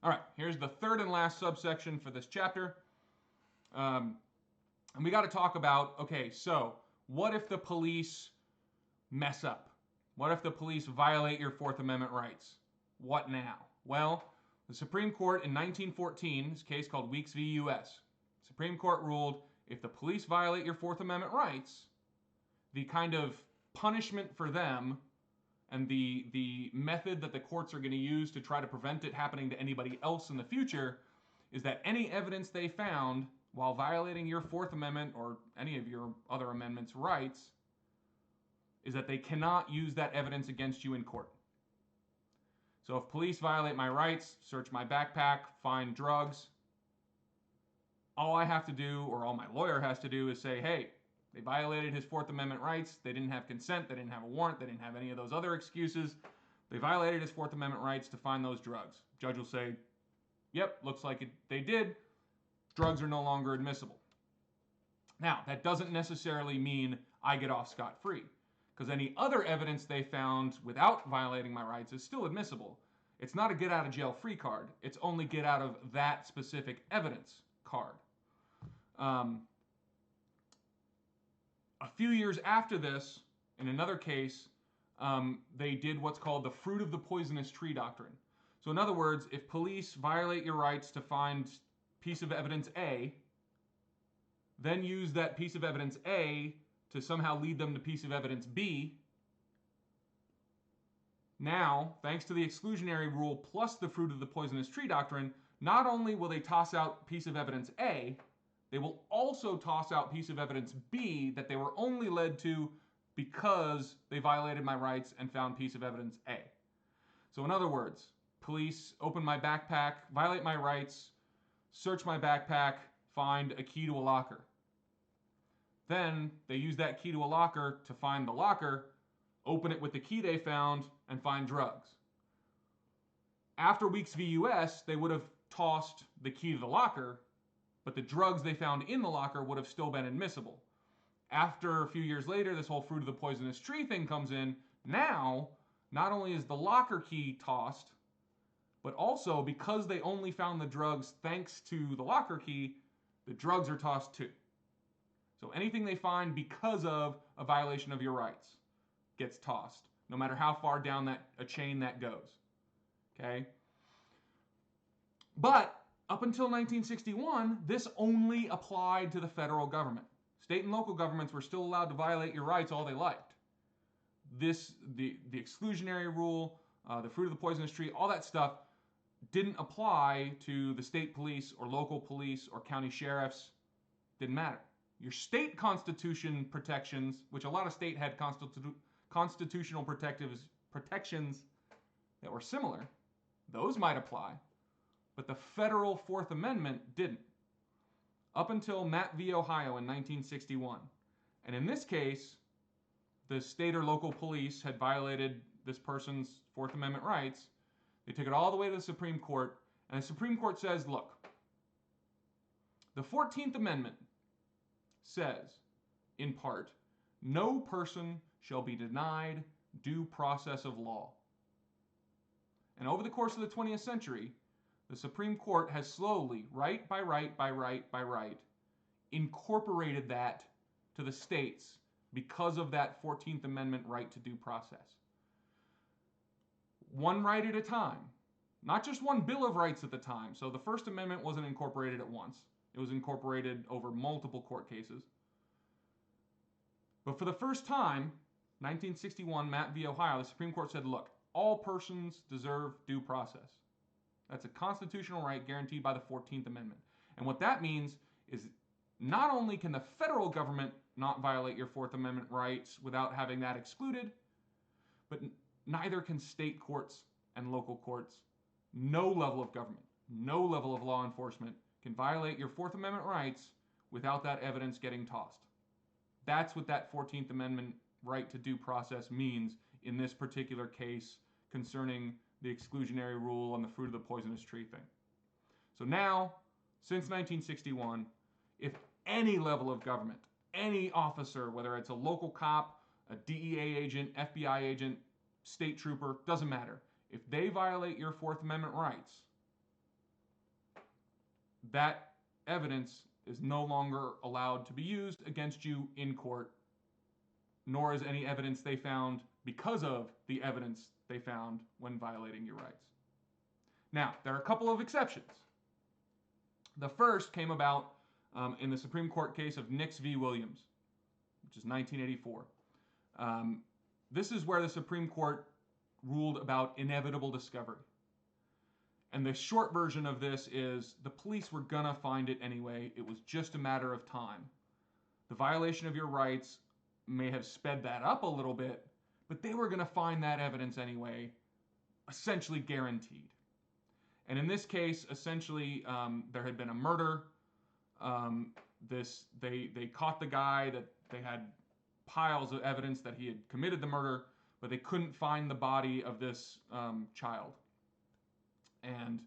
All right, here's the third and last subsection for this chapter. And we got to talk about, okay, so what if the police mess up? What if the police violate your Fourth Amendment rights? What now? Well, the Supreme Court in 1914, this case called Weeks v. U.S., Supreme Court ruled if the police violate your Fourth Amendment rights, the kind of punishment for them and the method that the courts are going to use to try to prevent it happening to anybody else in the future is that any evidence they found while violating your Fourth Amendment or any of your other amendments' rights is that they cannot use that evidence against you in court. So if police violate my rights, search my backpack, find drugs, all I have to do, or all my lawyer has to do, is say, hey, they violated his Fourth Amendment rights. They didn't have consent. They didn't have a warrant. They didn't have any of those other excuses. They violated his Fourth Amendment rights to find those drugs. Judge will say, yep, looks like they did. Drugs are no longer admissible. Now, that doesn't necessarily mean I get off scot-free, because any other evidence they found without violating my rights is still admissible. It's not a get-out-of-jail-free card. It's only get out of that specific evidence card. A few years after this, in another case, they did what's called the fruit of the poisonous tree doctrine. So in other words, if police violate your rights to find piece of evidence A, then use that piece of evidence A to somehow lead them to piece of evidence B, now, thanks to the exclusionary rule plus the fruit of the poisonous tree doctrine, not only will they toss out piece of evidence A, they will also toss out piece of evidence B that they were only led to because they violated my rights and found piece of evidence A. So in other words, police open my backpack, violate my rights, search my backpack, find a key to a locker. Then they use that key to a locker to find the locker, open it with the key they found, and find drugs. After Weeks v. U.S., they would have tossed the key to the locker, but the drugs they found in the locker would have still been admissible. After a few years later, this whole fruit of the poisonous tree thing comes in. Now, not only is the locker key tossed, but also because they only found the drugs thanks to the locker key, the drugs are tossed too. So anything they find because of a violation of your rights gets tossed, no matter how far down a chain that goes. Okay? But up until 1961, this only applied to the federal government. State and local governments were still allowed to violate your rights all they liked. The exclusionary rule, the fruit of the poisonous tree, all that stuff didn't apply to the state police or local police or county sheriffs. Didn't matter. Your state constitution protections, which a lot of state had constitutional protections that were similar, those might apply. But the federal Fourth Amendment didn't. Up until Matt v. Ohio in 1961. And in this case, the state or local police had violated this person's Fourth Amendment rights. They took it all the way to the Supreme Court, and the Supreme Court says, look, the 14th Amendment says, in part, no person shall be denied due process of law. And over the course of the 20th century, the Supreme Court has slowly, right by right, incorporated that to the states because of that 14th Amendment right to due process. One right at a time. Not just one Bill of Rights at the time. So the First Amendment wasn't incorporated at once. It was incorporated over multiple court cases. But for the first time, 1961, Matt v. Ohio, the Supreme Court said, look, all persons deserve due process. That's a constitutional right guaranteed by the 14th Amendment. And what that means is not only can the federal government not violate your Fourth Amendment rights without having that excluded, but neither can state courts and local courts. No level of government, no level of law enforcement can violate your Fourth Amendment rights without that evidence getting tossed. That's what that 14th Amendment right to due process means in this particular case concerning the exclusionary rule on the fruit of the poisonous tree thing. So now, since 1961, if any level of government, any officer, whether it's a local cop, a DEA agent, FBI agent, state trooper, doesn't matter. If they violate your Fourth Amendment rights, that evidence is no longer allowed to be used against you in court, nor is any evidence they found because of the evidence they found when violating your rights. Now, there are a couple of exceptions. The first came about in the Supreme Court case of Nix v. Williams, which is 1984. This is where the Supreme Court ruled about inevitable discovery. And the short version of this is the police were gonna find it anyway. It was just a matter of time. The violation of your rights may have sped that up a little bit, but they were gonna find that evidence anyway, essentially guaranteed. And in this case, essentially, there had been a murder. They caught the guy, that they had piles of evidence that he had committed the murder, but they couldn't find the body of this child. And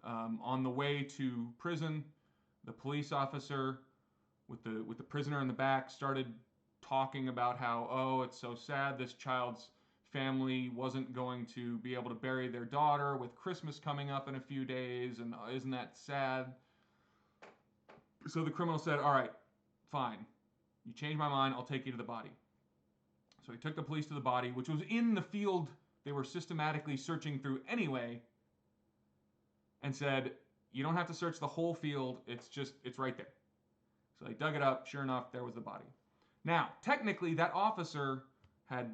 on the way to prison, the police officer with the prisoner in the back started talking about how, oh, it's so sad, this child's family wasn't going to be able to bury their daughter with Christmas coming up in a few days, and isn't that sad? So the criminal said, all right, fine. You changed my mind, I'll take you to the body. So he took the police to the body, which was in the field they were systematically searching through anyway, and said, you don't have to search the whole field, it's right there. So they dug it up, sure enough, there was the body. Now, technically, that officer had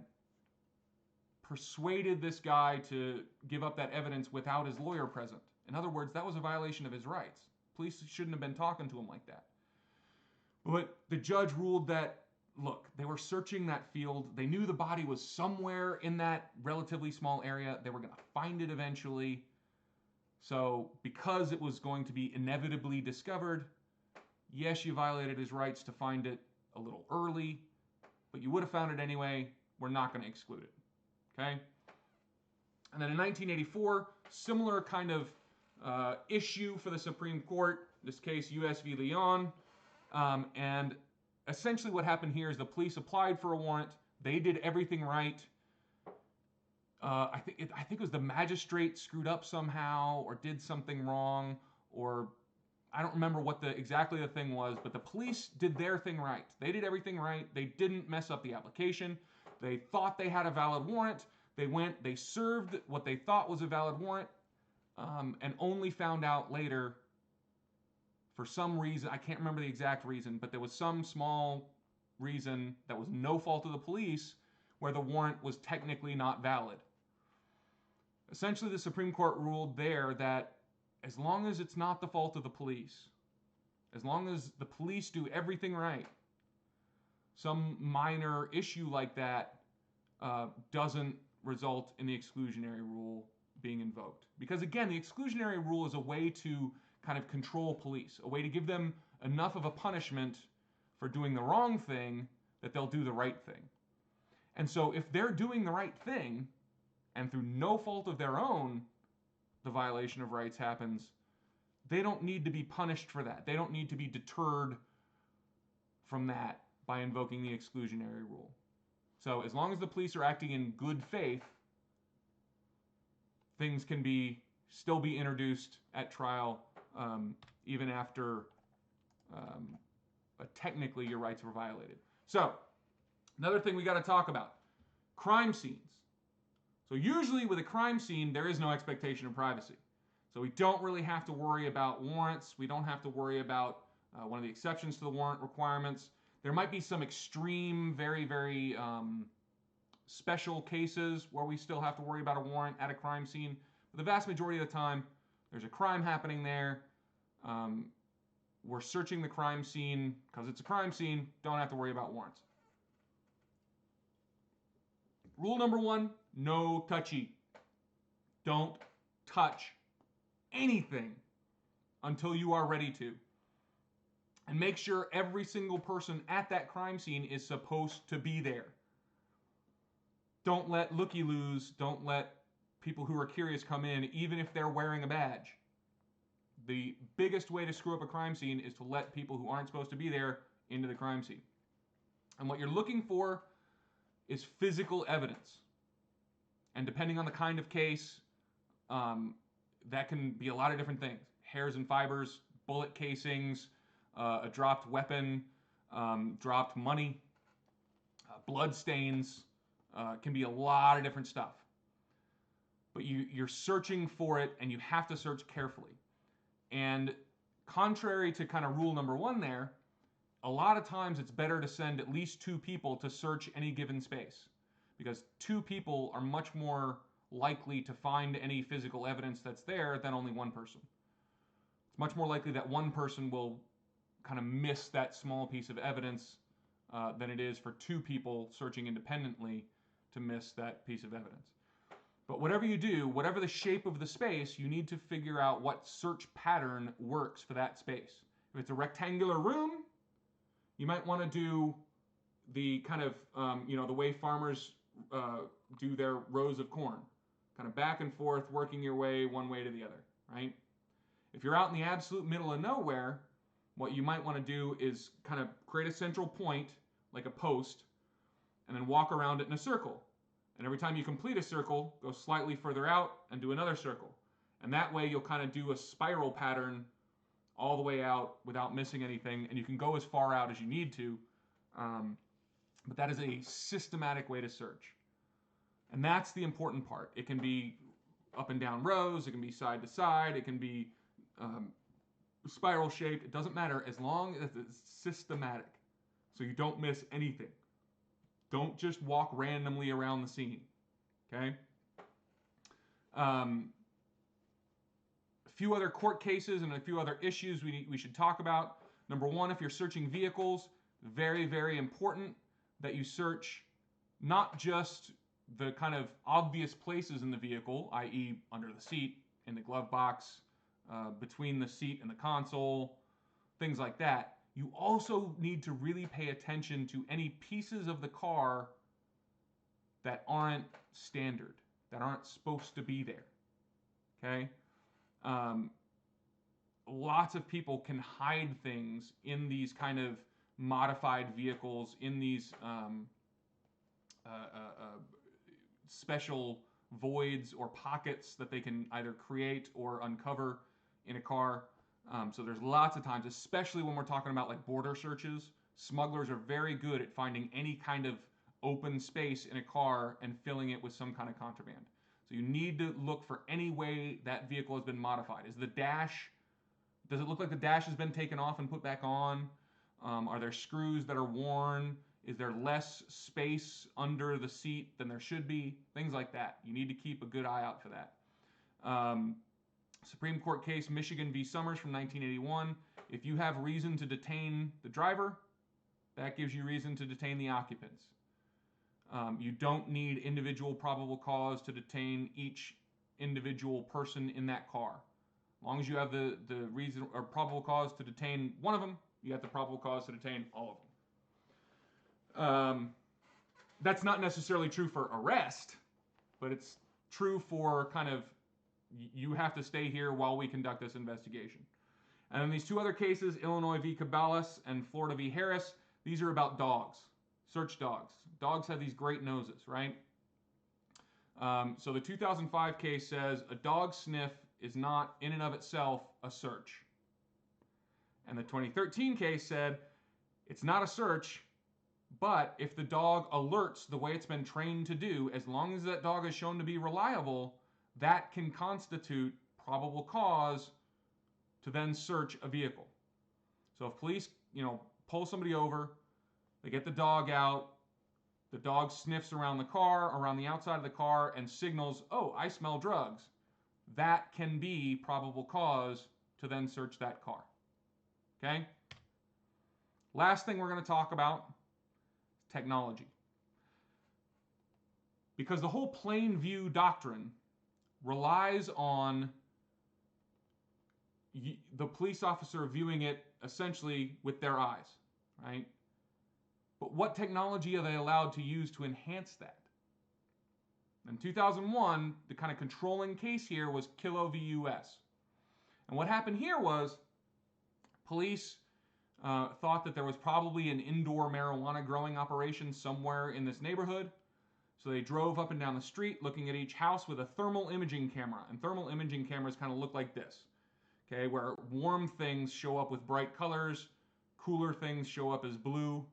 persuaded this guy to give up that evidence without his lawyer present. In other words, that was a violation of his rights. Police shouldn't have been talking to him like that. But the judge ruled that, look, they were searching that field. They knew the body was somewhere in that relatively small area. They were going to find it eventually. So because it was going to be inevitably discovered, yes, you violated his rights to find it a little early, but you would have found it anyway. We're not going to exclude it. Okay? And then in 1984, similar kind of issue for the Supreme Court, this case US v. Leon. And essentially what happened here is the police applied for a warrant. They did everything right. I think it was the magistrate screwed up somehow or did something wrong, or I don't remember what exactly the thing was, but the police did their thing right. They did everything right. They didn't mess up the application. They thought they had a valid warrant. They served what they thought was a valid warrant, and only found out later, for some reason, I can't remember the exact reason, but there was some small reason that was no fault of the police where the warrant was technically not valid. Essentially, the Supreme Court ruled there that as long as it's not the fault of the police, as long as the police do everything right, some minor issue like that doesn't result in the exclusionary rule being invoked. Because again, the exclusionary rule is a way to kind of control police, a way to give them enough of a punishment for doing the wrong thing that they'll do the right thing. And so if they're doing the right thing, and through no fault of their own, the violation of rights happens, they don't need to be punished for that. They don't need to be deterred from that by invoking the exclusionary rule. So as long as the police are acting in good faith, things can still be introduced at trial, even after technically your rights were violated. So another thing we got to talk about, crime scenes. So usually with a crime scene, there is no expectation of privacy. So we don't really have to worry about warrants. We don't have to worry about one of the exceptions to the warrant requirements. There might be some extreme, very, very special cases where we still have to worry about a warrant at a crime scene. But the vast majority of the time, there's a crime happening there. We're searching the crime scene because it's a crime scene. Don't have to worry about warrants. Rule number 1, no touchy. Don't touch anything until you are ready to. And make sure every single person at that crime scene is supposed to be there. Don't let looky-loos, don't let people who are curious come in, even if they're wearing a badge. The biggest way to screw up a crime scene is to let people who aren't supposed to be there into the crime scene. And what you're looking for is physical evidence. And depending on the kind of case, that can be a lot of different things. Hairs and fibers, bullet casings, a dropped weapon, dropped money, blood stains. Can be a lot of different stuff. But you're searching for it, and you have to search carefully. And contrary to kind of rule number one there, a lot of times it's better to send at least 2 people to search any given space, because 2 people are much more likely to find any physical evidence that's there than only 1 person. It's much more likely that 1 person will kind of miss that small piece of evidence than it is for 2 people searching independently to miss that piece of evidence. But whatever you do, whatever the shape of the space, you need to figure out what search pattern works for that space. If it's a rectangular room, you might want to do the kind of, the way farmers do their rows of corn, kind of back and forth, working your way one way to the other, right? If you're out in the absolute middle of nowhere, what you might want to do is kind of create a central point, like a post, and then walk around it in a circle. And every time you complete a circle, go slightly further out and do another circle. And that way you'll kind of do a spiral pattern all the way out without missing anything. And you can go as far out as you need to. But that is a systematic way to search. And that's the important part. It can be up and down rows. It can be side to side. It can be spiral shaped. It doesn't matter as long as it's systematic. So you don't miss anything. Don't just walk randomly around the scene, okay? A few other court cases and a few other issues we should talk about. Number one, if you're searching vehicles, very, very important that you search not just the kind of obvious places in the vehicle, i.e. under the seat, in the glove box, between the seat and the console, things like that. You also need to really pay attention to any pieces of the car that aren't standard, that aren't supposed to be there, okay? Lots of people can hide things in these kind of modified vehicles, in these special voids or pockets that they can either create or uncover in a car. So there's lots of times, especially when we're talking about like border searches, smugglers are very good at finding any kind of open space in a car and filling it with some kind of contraband. So you need to look for any way that vehicle has been modified. Is the dash, does it look like the dash has been taken off and put back on? Are there screws that are worn? Is there less space under the seat than there should be? Things like that. You need to keep a good eye out for that. Supreme Court case Michigan v. Summers from 1981. If you have reason to detain the driver, that gives you reason to detain the occupants. You don't need individual probable cause to detain each individual person in that car. As long as you have the reason or probable cause to detain one of them, you have the probable cause to detain all of them. That's not necessarily true for arrest, but it's true for kind of, you have to stay here while we conduct this investigation. And then these 2 other cases, Illinois v. Caballas and Florida v. Harris, these are about dogs, search dogs. Dogs have these great noses, right? So the 2005 case says a dog sniff is not in and of itself a search. And the 2013 case said it's not a search, but if the dog alerts the way it's been trained to do, as long as that dog is shown to be reliable, that can constitute probable cause to then search a vehicle. So if police, pull somebody over, they get the dog out, the dog sniffs around the car, around the outside of the car, and signals, oh, I smell drugs. That can be probable cause to then search that car. Okay? Last thing we're going to talk about is technology. Because the whole plain view doctrine relies on the police officer viewing it essentially with their eyes, right? But what technology are they allowed to use to enhance that? In 2001, the kind of controlling case here was Kilo v. US. And what happened here was police thought that there was probably an indoor marijuana growing operation somewhere in this neighborhood. So they drove up and down the street looking at each house with a thermal imaging camera. And thermal imaging cameras kind of look like this. Okay, where warm things show up with bright colors, cooler things show up as blue,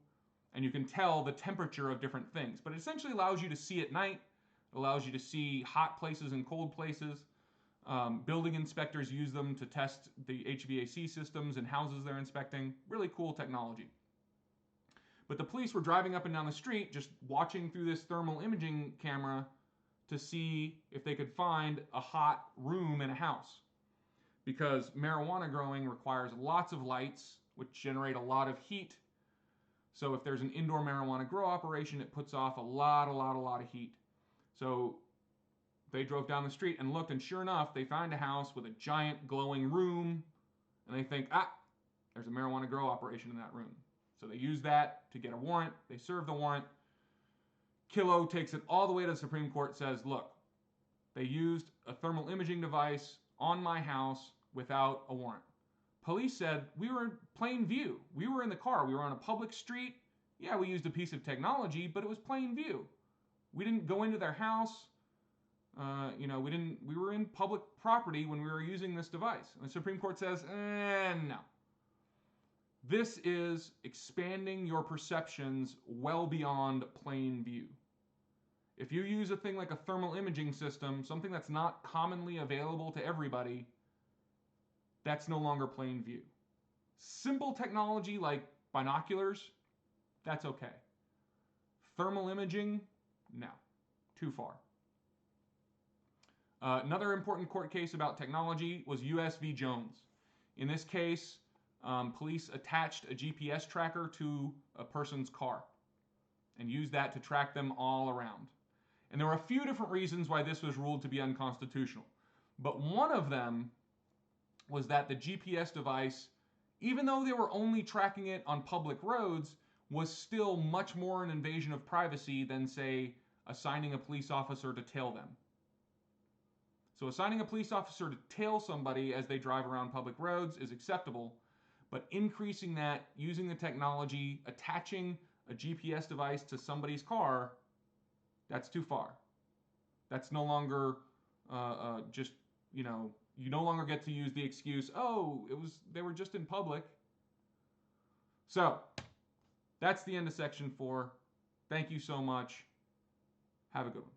and you can tell the temperature of different things. But it essentially allows you to see at night, it allows you to see hot places and cold places. Building inspectors use them to test the HVAC systems in houses they're inspecting. Really cool technology. But the police were driving up and down the street just watching through this thermal imaging camera to see if they could find a hot room in a house. Because marijuana growing requires lots of lights, which generate a lot of heat. So if there's an indoor marijuana grow operation, it puts off a lot of heat. So they drove down the street and looked, and sure enough, they found a house with a giant glowing room, and they think, there's a marijuana grow operation in that room. So they use that to get a warrant. They serve the warrant. Killo takes it all the way to the Supreme Court, says, look, they used a thermal imaging device on my house without a warrant. Police said, we were in plain view. We were in the car. We were on a public street. Yeah, we used a piece of technology, but it was plain view. We didn't go into their house. We were in public property when we were using this device. And the Supreme Court says, no. This is expanding your perceptions well beyond plain view. If you use a thing like a thermal imaging system, something that's not commonly available to everybody, that's no longer plain view. Simple technology like binoculars, that's okay. Thermal imaging, no, too far. Another important court case about technology was U.S. v. Jones. In this case, police attached a GPS tracker to a person's car and used that to track them all around. And there were a few different reasons why this was ruled to be unconstitutional. But one of them was that the GPS device, even though they were only tracking it on public roads, was still much more an invasion of privacy than, say, assigning a police officer to tail them. So assigning a police officer to tail somebody as they drive around public roads is acceptable, but increasing that, using the technology, attaching a GPS device to somebody's car, that's too far. That's no longer you no longer get to use the excuse, they were just in public. So, that's the end of section 4. Thank you so much. Have a good one.